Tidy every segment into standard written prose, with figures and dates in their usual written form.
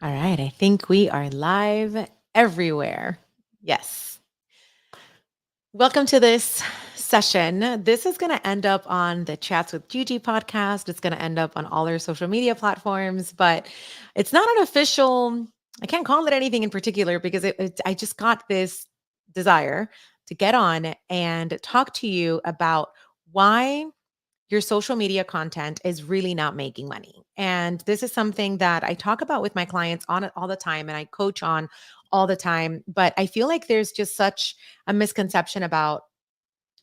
All right, I think we are live everywhere. Yes. Welcome to this session. This is going to end up on the Chats with Gigi podcast. It's going to end up on all our social media platforms, but it's not an official, I can't call it anything in particular because I just got this desire to get on and talk to you about why your social media content is really not making money. And this is something that I talk about with my clients on it all the time and I coach on all the time. But I feel like there's just such a misconception about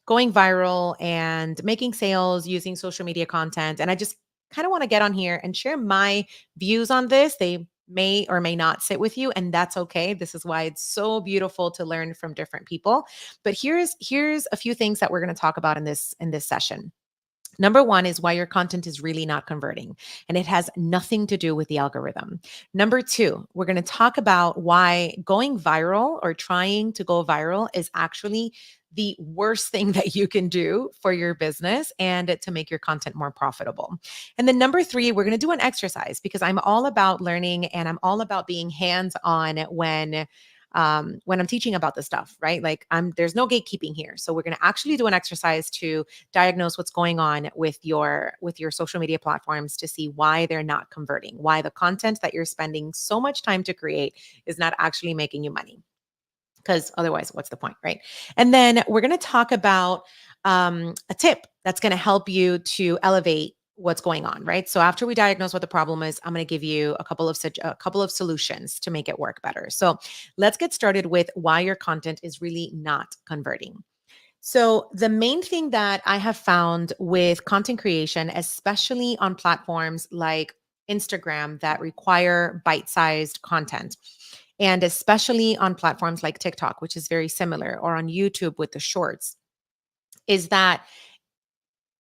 going viral and making sales using social media content. And I just kind of want to get on here and share my views on this. They may or may not sit with you, and that's okay. This is why it's so beautiful to learn from different people. But here's a few things that we're going to talk about in this session. Number one is why your content is really not converting, and it has nothing to do with the algorithm. Number two, we're going to talk about why going viral or trying to go viral is actually the worst thing that you can do for your business and to make your content more profitable. And then number three, we're going to do an exercise because I'm all about learning and I'm all about being hands on when I'm teaching about this stuff, right? Like there's no gatekeeping here. So we're going to actually do an exercise to diagnose what's going on with your social media platforms to see why they're not converting, why the content that you're spending so much time to create is not actually making you money. Because otherwise, what's the point, right? And then we're going to talk about a tip that's going to help you to elevate what's going on, right? So after we diagnose what the problem is, I'm going to give you a couple of solutions to make it work better. So let's get started with why your content is really not converting. So, the main thing that I have found with content creation, especially on platforms like Instagram that require bite sized content, and especially on platforms like TikTok, which is very similar, or on YouTube with the shorts, is that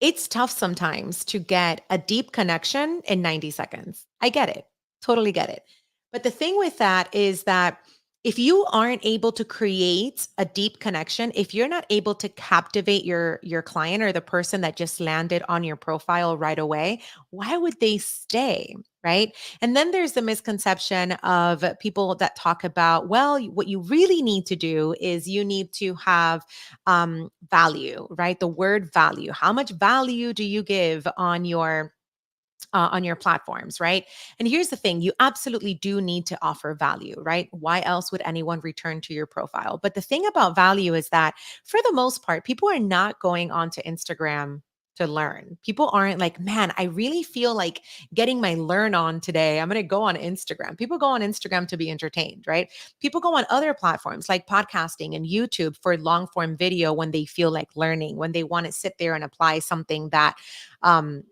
it's tough sometimes to get a deep connection in 90 seconds. I get it, totally get it. But the thing with that is that if you aren't able to create a deep connection, if you're not able to captivate your client or the person that just landed on your profile right away, why would they stay? Right. And then there's the misconception of people that talk about, well, what you really need to do is you need to have value, right? The word value. How much value do you give on your platforms, right? And here's the thing, you absolutely do need to offer value, right? Why else would anyone return to your profile? But the thing about value is that for the most part, people are not going onto Instagram to learn. People aren't like, man, I really feel like getting my learn on today. I'm going to go on Instagram. People go on Instagram to be entertained, right? People go on other platforms like podcasting and YouTube for long form video when they feel like learning, when they want to sit there and apply something um,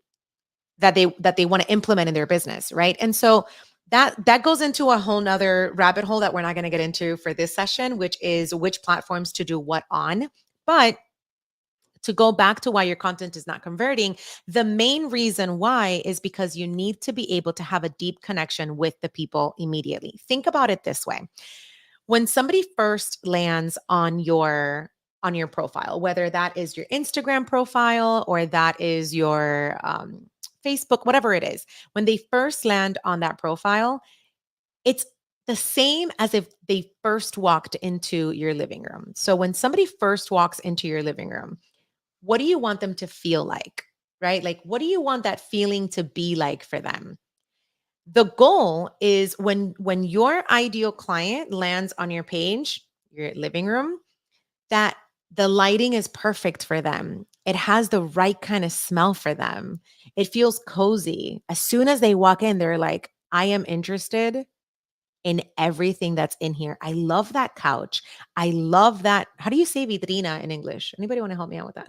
that they want to implement in their business, right? And so that goes into a whole nother rabbit hole that we're not going to get into for this session, which is which platforms to do what on. But to go back to why your content is not converting, the main reason why is because you need to be able to have a deep connection with the people immediately. Think about it this way. When somebody first lands on your profile, whether that is your Instagram profile or that is your Facebook, whatever it is, when they first land on that profile, it's the same as if they first walked into your living room. So when somebody first walks into your living room, what do you want them to feel like? Right? Like, what do you want that feeling to be like for them? The goal is when your ideal client lands on your page, your living room, that the lighting is perfect for them. It has the right kind of smell for them. It feels cozy. As soon as they walk in, they're like, I am interested in everything that's in here. I love that couch. I love that. How do you say vitrina in English? Anybody want to help me out with that?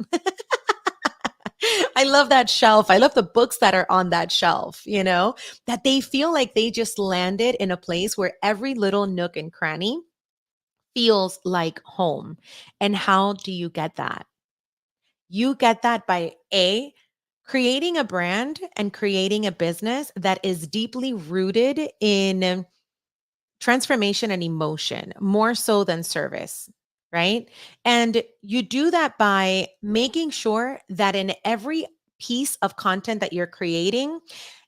I love that shelf. I love the books that are on that shelf, that they feel like they just landed in a place where every little nook and cranny feels like home. And how do you get that? You get that by creating a brand and creating a business that is deeply rooted in transformation and emotion more so than service, right? And you do that by making sure that in every piece of content that you're creating,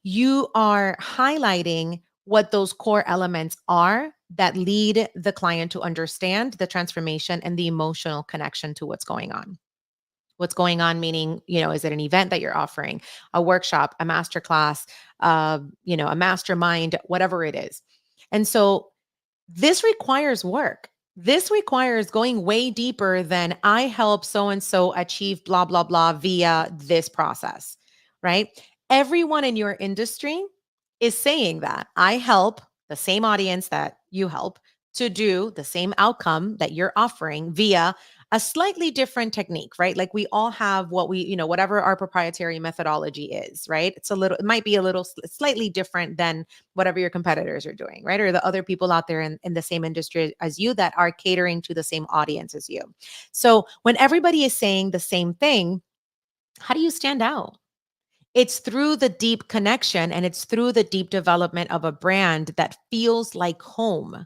you are highlighting what those core elements are that lead the client to understand the transformation and the emotional connection to what's going on. What's going on, meaning, is it an event that you're offering, a workshop, a masterclass, a mastermind, whatever it is. And so this requires work. This requires going way deeper than I help so and so achieve blah, blah, blah via this process, right? Everyone in your industry is saying that I help the same audience that you help to do the same outcome that you're offering via a slightly different technique, right? Like we all have whatever our proprietary methodology is, right? It might be a little slightly different than whatever your competitors are doing, right? Or the other people out there in the same industry as you that are catering to the same audience as you. So when everybody is saying the same thing, how do you stand out? It's through the deep connection and it's through the deep development of a brand that feels like home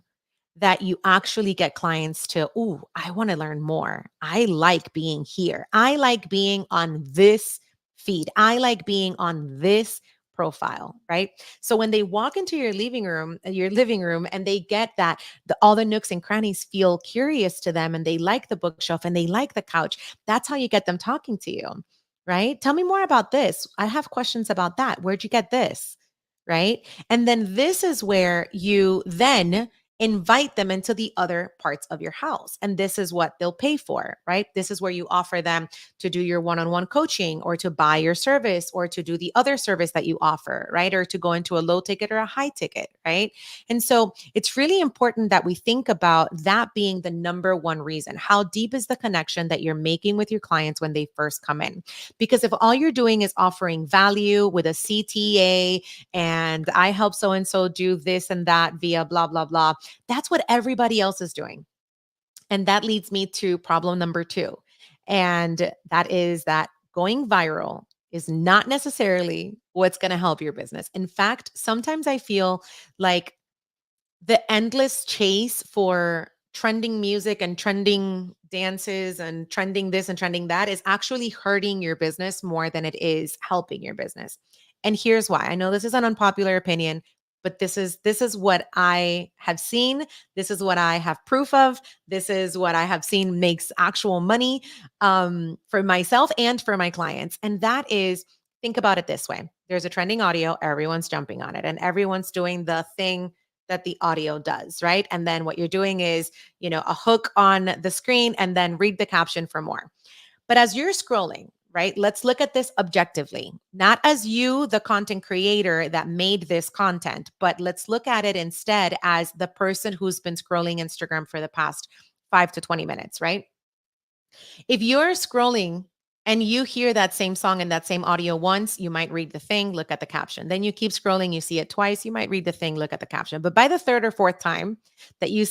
that you actually get clients to, ooh, I want to learn more. I like being here. I like being on this feed. I like being on this profile, right? So when they walk into your living room and they get that all the nooks and crannies feel curious to them and they like the bookshelf and they like the couch, that's how you get them talking to you, right? Tell me more about this. I have questions about that. Where'd you get this? Right? And then this is where you then invite them into the other parts of your house. And this is what they'll pay for, right? This is where you offer them to do your one-on-one coaching or to buy your service or to do the other service that you offer, right? Or to go into a low ticket or a high ticket, right? And so it's really important that we think about that being the number one reason. How deep is the connection that you're making with your clients when they first come in? Because if all you're doing is offering value with a CTA and I help so and so do this and that via blah, blah, blah, that's what everybody else is doing. And that leads me to problem number two. And that is that going viral is not necessarily what's going to help your business. In fact, sometimes I feel like the endless chase for trending music and trending dances and trending this and trending that is actually hurting your business more than it is helping your business. And here's why. I know this is an unpopular opinion, but this is what I have seen. This is what I have proof of. This is what I have seen makes actual money for myself and for my clients. And that is, think about it this way. There's a trending audio, everyone's jumping on it, and everyone's doing the thing that the audio does, right? And then what you're doing is, a hook on the screen and then read the caption for more. But as you're scrolling, right, let's look at this objectively, not as you, the content creator that made this content, but let's look at it instead as the person who's been scrolling Instagram for the past 5 to 20 minutes, right? If you're scrolling and you hear that same song and that same audio once, you might read the thing, look at the caption. Then you keep scrolling, you see it twice, you might read the thing, look at the caption. But by the third or fourth time that you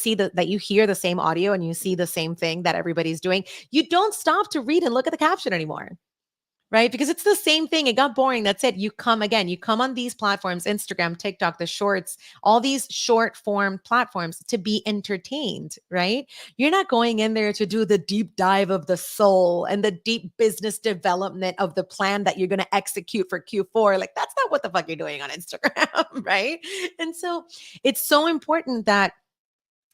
hear the same audio and you see the same thing that everybody's doing, you don't stop to read and look at the caption anymore, right? Because it's the same thing. It got boring. That's it. You come again. You come on these platforms, Instagram, TikTok, the shorts, all these short form platforms to be entertained, right? You're not going in there to do the deep dive of the soul and the deep business development of the plan that you're going to execute for Q4. Like, that's not what the fuck you're doing on Instagram, right? And so it's so important that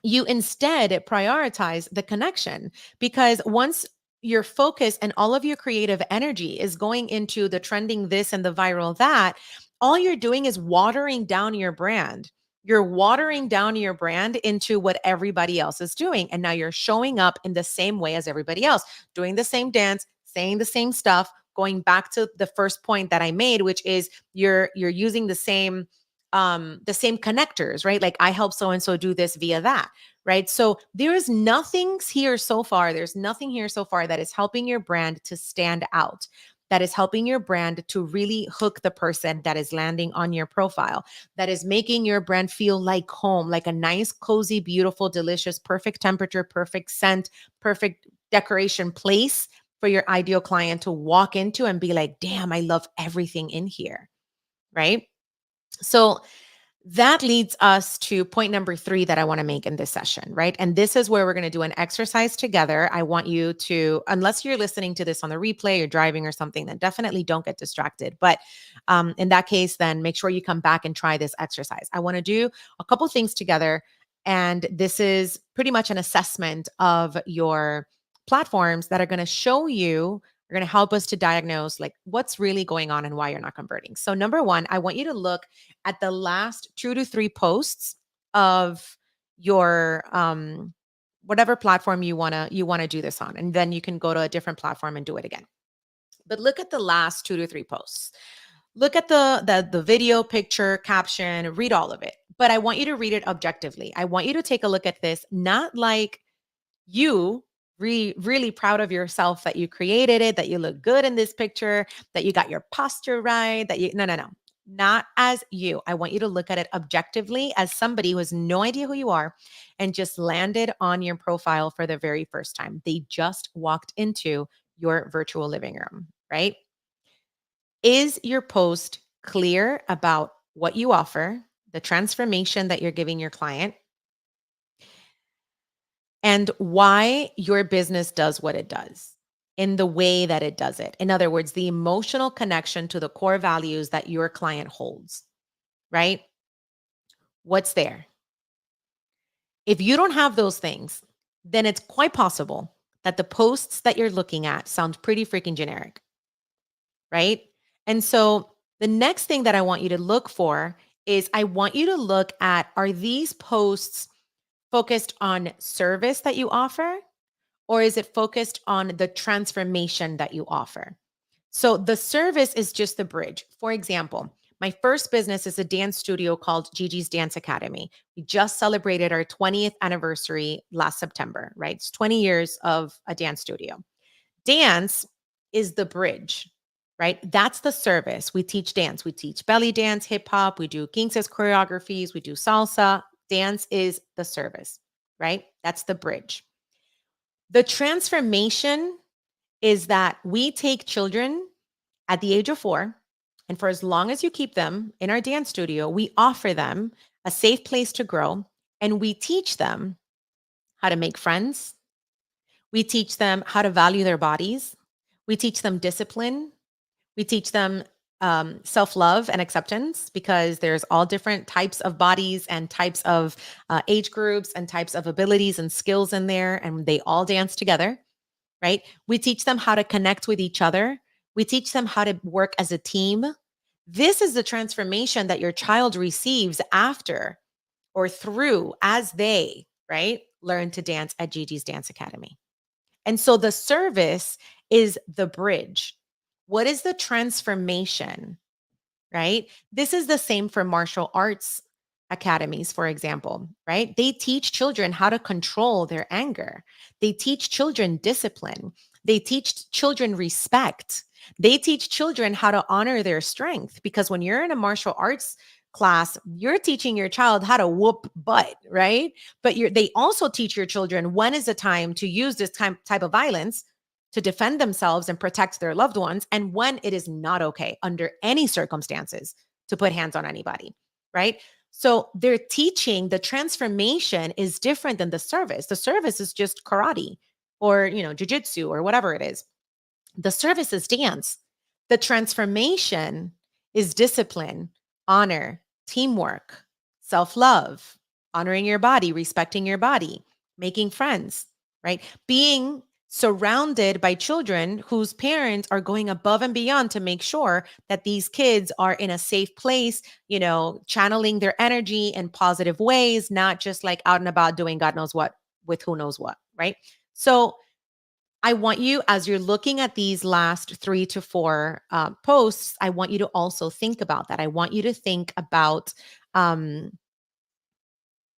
you instead prioritize the connection, because once your focus and all of your creative energy is going into the trending this and the viral that, all you're doing is watering down your brand. You're watering down your brand into what everybody else is doing. And now you're showing up in the same way as everybody else, doing the same dance, saying the same stuff, going back to the first point that I made, which is you're using the same connectors, right? Like I help so and so do this via that, right? So there's nothing here so far. There's nothing here so far that is helping your brand to stand out, that is helping your brand to really hook the person that is landing on your profile, that is making your brand feel like home, like a nice, cozy, beautiful, delicious, perfect temperature, perfect scent, perfect decoration place for your ideal client to walk into and be like, damn, I love everything in here, right? So That leads us to point number 3 that I want to make in this session, right? And this is where we're going to do an exercise together. I want you to, unless you're listening to this on the replay or driving or something, then definitely don't get distracted. But in that case, then make sure you come back and try this exercise. I want to do a couple things together. And this is pretty much an assessment of your platforms that are going to show you, are going to help us to diagnose like what's really going on and why you're not converting. So number 1, I want you to look at the last 2 to 3 posts of your whatever platform you want to do this on, and then you can go to a different platform and do it again. But look at the last 2 to 3 posts. Look at the video, picture, caption, read all of it. But I want you to read it objectively. I want you to take a look at this not like you really proud of yourself that you created it, that you look good in this picture, that you got your posture right, that you no. Not as you. I want you to look at it objectively as somebody who has no idea who you are and just landed on your profile for the very first time. They just walked into your virtual living room, right? Is your post clear about what you offer, the transformation that you're giving your client, and why your business does what it does in the way that it does it? In other words, the emotional connection to the core values that your client holds, right? What's there? If you don't have those things, then it's quite possible that the posts that you're looking at sound pretty freaking generic, right? And so the next thing that I want you to look for is I want you to look at, are these posts focused on service that you offer? Or is it focused on the transformation that you offer? So the service is just the bridge. For example, my first business is a dance studio called Gigi's Dance Academy. We just celebrated our 20th anniversary last September, right? It's 20 years of a dance studio. Dance is the bridge, right? That's the service. We teach dance. We teach belly dance, hip hop. We do King Says choreographies. We do salsa. Dance is the service, right? That's the bridge. The transformation is that we take children at the age of 4, and for as long as you keep them in our dance studio, we offer them a safe place to grow, and we teach them how to make friends. We teach them how to value their bodies. We teach them discipline. We teach them self-love and acceptance, because there's all different types of bodies and types of age groups and types of abilities and skills in there, and they all dance together, right? We teach them how to connect with each other. We teach them how to work as a team. This is the transformation that your child receives after or through as they, right, learn to dance at Gigi's Dance Academy. And so the service is the bridge. What is the transformation, right? This is the same for martial arts academies, for example, right? They teach children how to control their anger. They teach children discipline. They teach children respect. They teach children how to honor their strength, because when you're in a martial arts class, you're teaching your child how to whoop butt, right? But they also teach your children when is the time to use this type of violence to defend themselves and protect their loved ones, and when it is not okay under any circumstances to put hands on anybody, right? So they're teaching the transformation is different than the service. The service is just karate or, jujitsu or whatever it is. The service is dance. The transformation is discipline, honor, teamwork, self-love, honoring your body, respecting your body, making friends, right? Being surrounded by children whose parents are going above and beyond to make sure that these kids are in a safe place, channeling their energy in positive ways, not just like out and about doing God knows what with who knows what, right? So I want you, as you're looking at these last 3 to 4 posts, I want you to also think about that. I want you to think about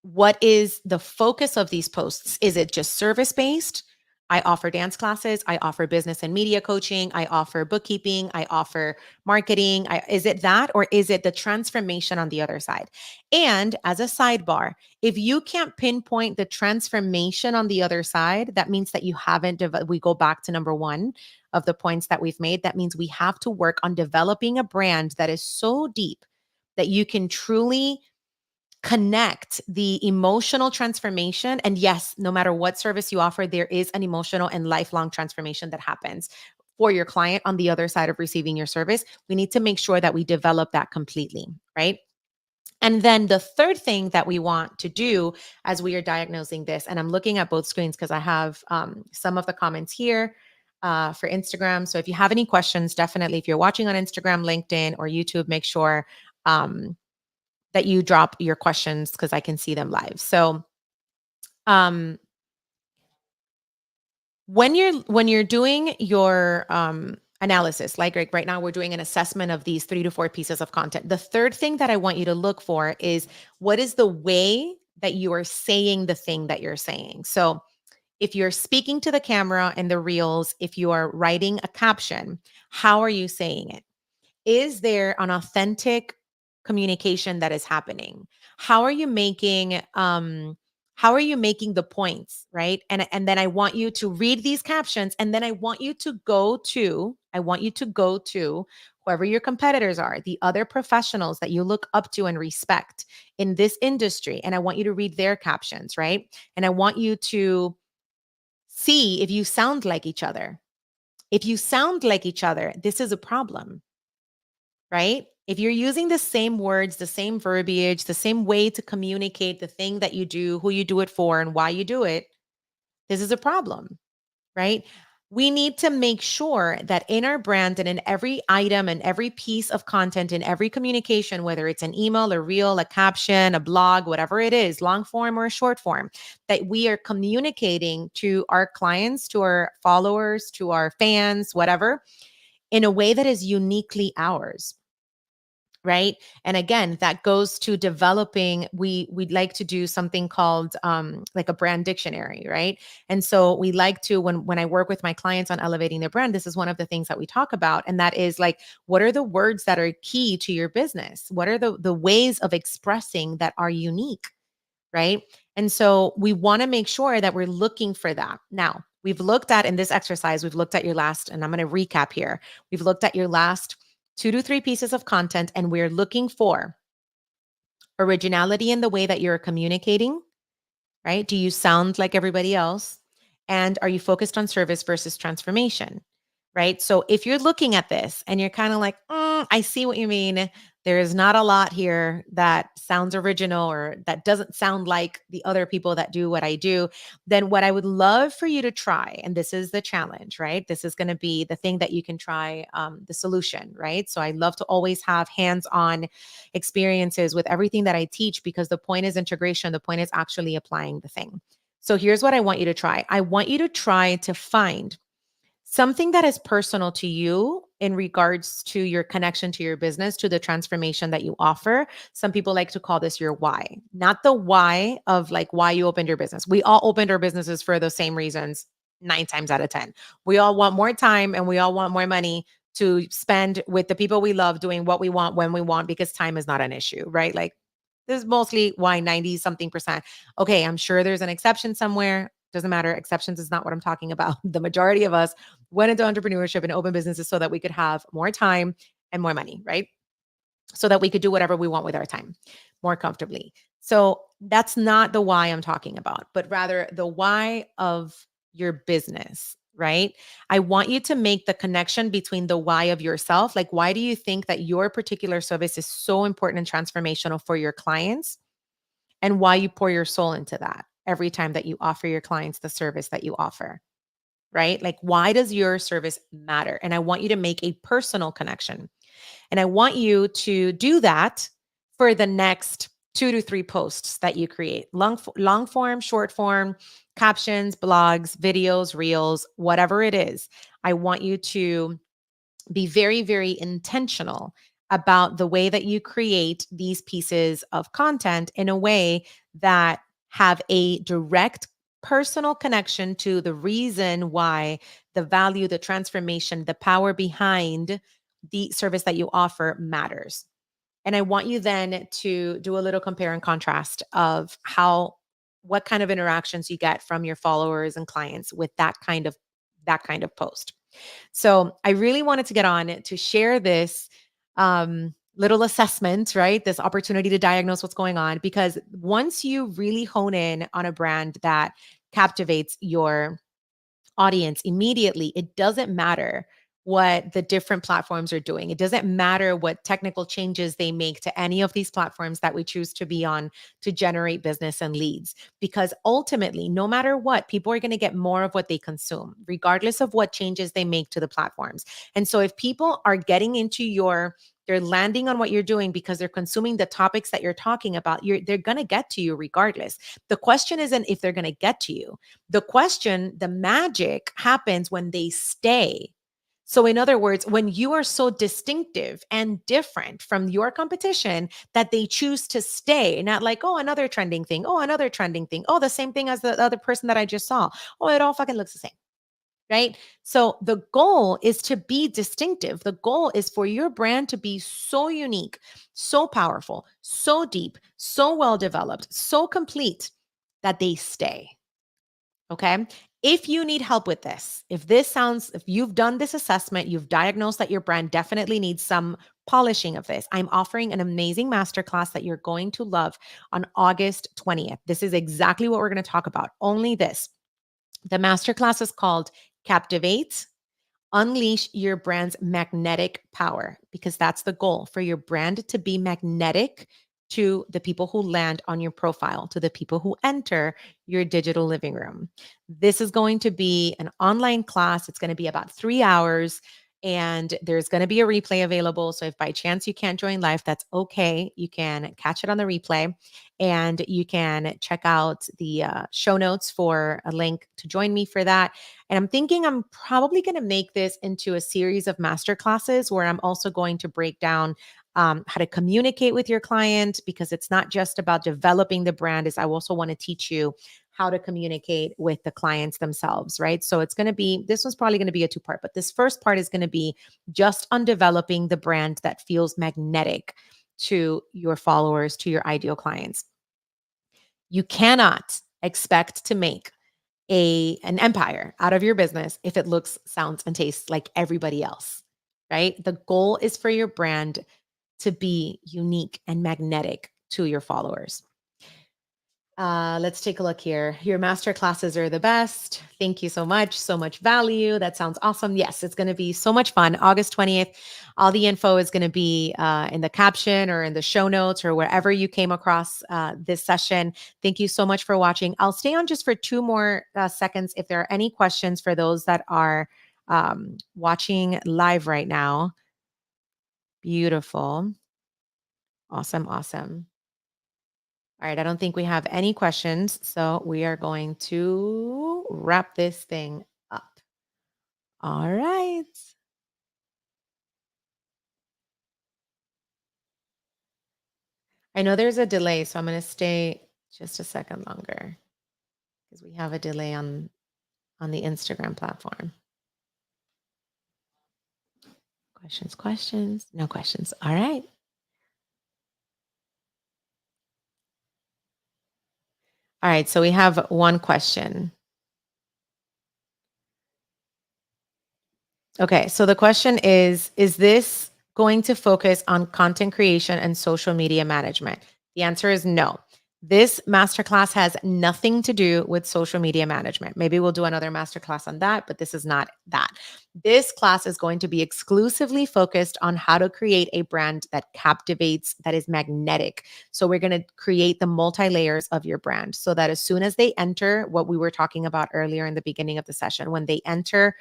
what is the focus of these posts? Is it just service-based? I offer dance classes. I offer business and media coaching. I offer bookkeeping. I offer marketing. Is it that, or is it the transformation on the other side? And as a sidebar, if you can't pinpoint the transformation on the other side, that means that you haven't, we go back to number 1 of the points that we've made. That means we have to work on developing a brand that is so deep that you can truly connect the emotional transformation. And yes, no matter what service you offer, there is an emotional and lifelong transformation that happens for your client on the other side of receiving your service. We need to make sure that we develop that completely, right? And then the third thing that we want to do as we are diagnosing this, and I'm looking at both screens because I have some of the comments here for Instagram. So if you have any questions, definitely, if you're watching on Instagram, LinkedIn, or YouTube, make sure um, that you drop your questions because I can see them live. So um, when you're doing your analysis, like right now we're doing an assessment of these 3 to 4 pieces of content, the third thing that I want you to look for is what is the way that you are saying the thing that you're saying. So if you're speaking to the camera in the reels, if you are writing a caption, how are you saying it? Is there an authentic communication that is happening? How are you making the points, right? And then I want you to read these captions, and then I want you to go to whoever your competitors are, the other professionals that you look up to and respect in this industry, and I want you to read their captions, right? And I want you to see if you sound like each other. If you sound like each other, this is a problem, right? If you're using the same words, the same verbiage, the same way to communicate the thing that you do, who you do it for, and why you do it, this is a problem, right? We need to make sure that in our brand and in every item and every piece of content, in every communication, whether it's an email, a reel, a caption, a blog, whatever it is, long form or short form, that we are communicating to our clients, to our followers, to our fans, whatever, in a way that is uniquely ours, right? And again, that goes to developing, we'd like to do something called like a brand dictionary, right? And so we like to, when I work with my clients on elevating their brand, this is one of the things that we talk about, and that is like, what are the words that are key to your business? What are the ways of expressing that are unique, right? And so we want to make sure that we're looking for that. Now, we've looked at, in this exercise, we've looked at your last, and I'm going to recap here. We've looked at your last 2 to 3 pieces of content, and we're looking for originality in the way that you're communicating, right? Do you sound like everybody else? And are you focused on service versus transformation? Right. So if you're looking at this and you're kind of like, I see what you mean. There is not a lot here that sounds original or that doesn't sound like the other people that do what I do. Then what I would love for you to try, and this is the challenge, right? This is going to be the thing that you can try, the solution, right? So I love to always have hands on experiences with everything that I teach because the point is integration. The point is actually applying the thing. So here's what I want you to try. I want you to try to find something that is personal to you in regards to your connection to your business, to the transformation that you offer. Some people like to call this your why, not the why of like why you opened your business. We all opened our businesses for the same reasons, 9 times out of 10. We all want more time and we all want more money to spend with the people we love doing what we want when we want because time is not an issue, right? Like this is mostly why 90 something percent. Okay, I'm sure there's an exception somewhere. Doesn't matter. Exceptions is not what I'm talking about. The majority of us went into entrepreneurship and open businesses so that we could have more time and more money, right? So that we could do whatever we want with our time more comfortably. So that's not the why I'm talking about, but rather the why of your business, right? I want you to make the connection between the why of yourself. Like, why do you think that your particular service is so important and transformational for your clients? And why you pour your soul into that every time that you offer your clients the service that you offer, right? Like, why does your service matter? And I want you to make a personal connection. And I want you to do that for the next 2 to 3 posts that you create, long form, short form, captions, blogs, videos, reels, whatever it is. I want you to be very, very intentional about the way that you create these pieces of content in a way that have a direct personal connection to the reason why, the value, the transformation, the power behind the service that you offer matters. And I want you then to do a little compare and contrast of what kind of interactions you get from your followers and clients with that kind of post. So I really wanted to get on to share this little assessment, right? This opportunity to diagnose what's going on. Because once you really hone in on a brand that captivates your audience immediately, it doesn't matter what the different platforms are doing. It doesn't matter what technical changes they make to any of these platforms that we choose to be on to generate business and leads. Because ultimately, no matter what, people are going to get more of what they consume, regardless of what changes they make to the platforms. And so if people are getting into they're landing on what you're doing because they're consuming the topics that you're talking about, they're going to get to you regardless. The question isn't if they're going to get to you. The question, the magic happens when they stay. So, in other words, when you are so distinctive and different from your competition that they choose to stay, not like, oh, another trending thing, oh, another trending thing, oh, the same thing as the other person that I just saw. Oh, it all fucking looks the same. Right. So the goal is to be distinctive. The goal is for your brand to be so unique, so powerful, so deep, so well developed, so complete that they stay. Okay. If you need help with this, if you've done this assessment, you've diagnosed that your brand definitely needs some polishing of this, I'm offering an amazing masterclass that you're going to love on August 20th. This is exactly what we're going to talk about. Only this. The masterclass is called Captivate. Unleash your brand's magnetic power, because that's the goal, for your brand to be magnetic to the people who land on your profile, to the people who enter your digital living room. This is going to be an online class. It's going to be about 3 hours. And there's going to be a replay available. So if by chance you can't join live, that's okay. You can catch it on the replay, and you can check out the show notes for a link to join me for that. And I'm thinking I'm probably going to make this into a series of master classes where I'm also going to break down how to communicate with your client, because it's not just about developing the brand. Is I also want to teach you how to communicate with the clients themselves, right? So this one's probably going to be a 2-part, but this first part is going to be just on developing the brand that feels magnetic to your followers, to your ideal clients. You cannot expect to make an empire out of your business if it looks, sounds, and tastes like everybody else, right? The goal is for your brand to be unique and magnetic to your followers. Let's take a look here. Your master classes are the best. Thank you so much. So much value. That sounds awesome. Yes, it's going to be so much fun. August 20th. All the info is going to be in the caption or in the show notes or wherever you came across this session. Thank you so much for watching. I'll stay on just for 2 more seconds if there are any questions for those that are watching live right now. Beautiful. Awesome. Awesome. All right, I don't think we have any questions, so we are going to wrap this thing up. All right. I know there's a delay, so I'm going to stay just a second longer because we have a delay on the Instagram platform. Questions, questions, no questions. All right. All right, so we have one question. Okay, so the question is this going to focus on content creation and social media management? The answer is no. This masterclass has nothing to do with social media management. Maybe we'll do another masterclass on that, but this is not that. This class is going to be exclusively focused on how to create a brand that captivates, that is magnetic. So we're going to create the multi-layers of your brand so that as soon as they enter, what we were talking about earlier in the beginning of the session, when they enter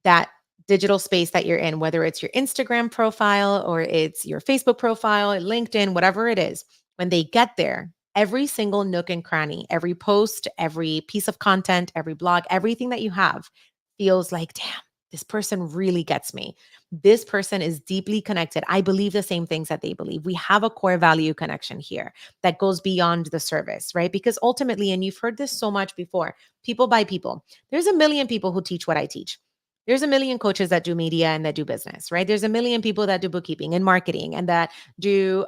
that digital space that you're in, whether it's your Instagram profile or it's your Facebook profile, LinkedIn, whatever it is, when they get there, every single nook and cranny, every post, every piece of content, every blog, everything that you have feels like, damn, this person really gets me. This person is deeply connected. I believe the same things that they believe. We have a core value connection here that goes beyond the service, right? Because ultimately, and you've heard this so much before, people buy people. There's a million people who teach what I teach. There's a million coaches that do media and that do business, right? There's a million people that do bookkeeping and marketing and that do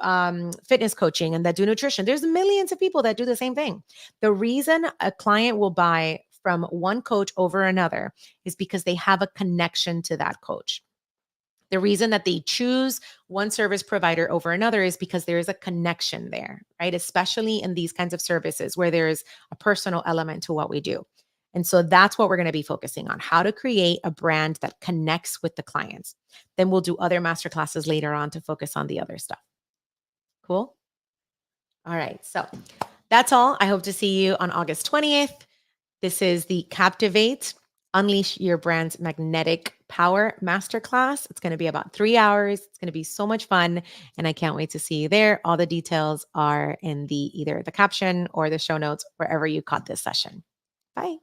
fitness coaching and that do nutrition. There's millions of people that do the same thing. The reason a client will buy from one coach over another is because they have a connection to that coach. The reason that they choose one service provider over another is because there is a connection there, right? Especially in these kinds of services where there's a personal element to what we do. And so that's what we're going to be focusing on, how to create a brand that connects with the clients. Then we'll do other masterclasses later on to focus on the other stuff. Cool? All right. So that's all. I hope to see you on August 20th. This is the Captivate Unleash Your Brand's Magnetic Power Masterclass. It's going to be about 3 hours. It's going to be so much fun. And I can't wait to see you there. All the details are in either the caption or the show notes, wherever you caught this session. Bye.